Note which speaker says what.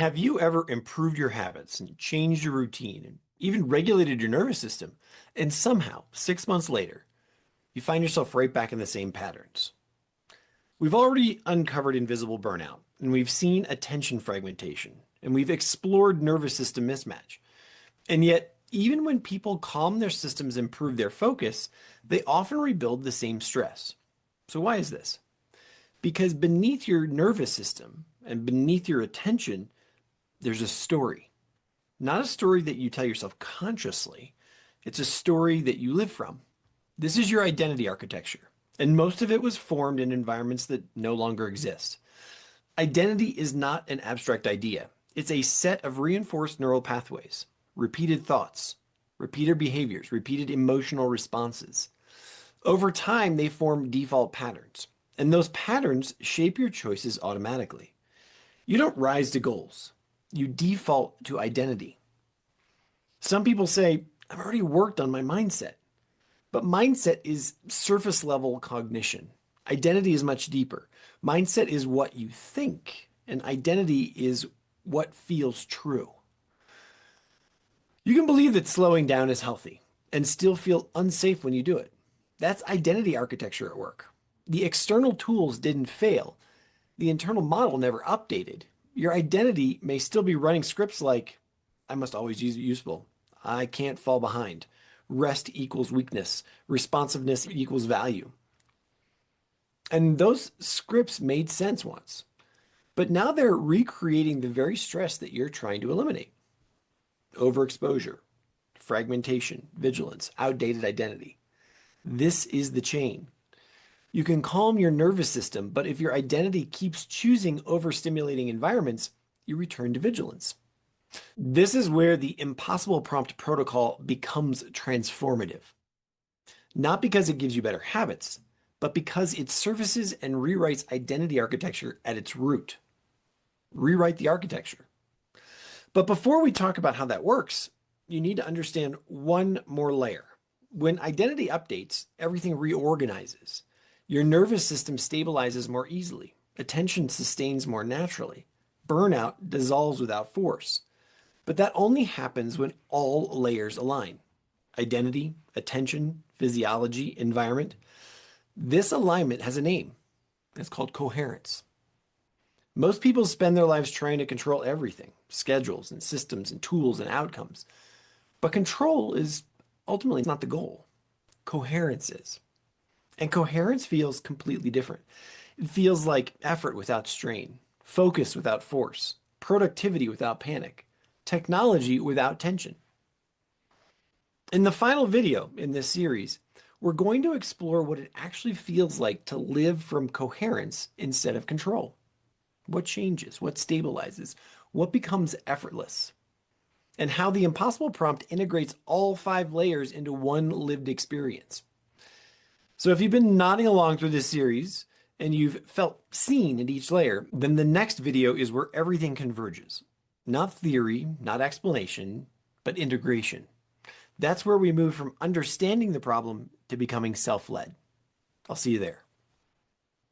Speaker 1: Have you ever improved your habits and changed your routine and even regulated your nervous system, and somehow, 6 months later, you find yourself right back in the same patterns? We've already uncovered invisible burnout, and we've seen attention fragmentation, and we've explored nervous system mismatch. And yet, even when people calm their systems and improve their focus, they often rebuild the same stress. So, why is this? Because beneath your nervous system and beneath your attention, there's a story. Not a story that you tell yourself consciously, it's a story that you live from. This is your identity architecture, and most of it was formed in environments that no longer exist. Identity is not an abstract idea, it's a set of reinforced neural pathways, repeated thoughts, repeated behaviors, repeated emotional responses. Over time, they form default patterns, and those patterns shape your choices automatically. You don't rise to goals, you default to identity. Some people say, I've already worked on my mindset. But mindset is surface level cognition. Identity is much deeper. Mindset is what you think, and identity is what feels true. You can believe that slowing down is healthy and still feel unsafe when you do it. That's identity architecture at work. The external tools didn't fail, the internal model never updated. Your identity may still be running scripts like, I must always use it useful. I can't fall behind. Rest equals weakness. Responsiveness equals value. And those scripts made sense once. But now they're recreating the very stress that you're trying to eliminate. Overexposure, fragmentation, vigilance, outdated identity. This is the chain. You can calm your nervous system, but if your identity keeps choosing overstimulating environments, you return to vigilance. This is where the impossible prompt protocol becomes transformative. Not because it gives you better habits, but because it surfaces and rewrites identity architecture at its root. Rewrite the architecture. But before we talk about how that works, you need to understand one more layer. When identity updates, everything reorganizes. Your nervous system stabilizes more easily. Attention sustains more naturally. Burnout dissolves without force. But that only happens when all layers align. Identity, attention, physiology, environment. This alignment has a name. It's called coherence. Most people spend their lives trying to control everything, schedules and systems and tools and outcomes. But control is ultimately not the goal. Coherence is. And coherence feels completely different. It feels like effort without strain, focus without force, productivity without panic, technology without tension. In the final video in this series, we're going to explore what it actually feels like to live from coherence instead of control. What changes? What stabilizes? What becomes effortless? And how the impossible prompt integrates all 5 layers into one lived experience. So if you've been nodding along through this series and you've felt seen at each layer, then the next video is where everything converges. Not theory, not explanation, but integration. That's where we move from understanding the problem to becoming self-led. I'll see you there.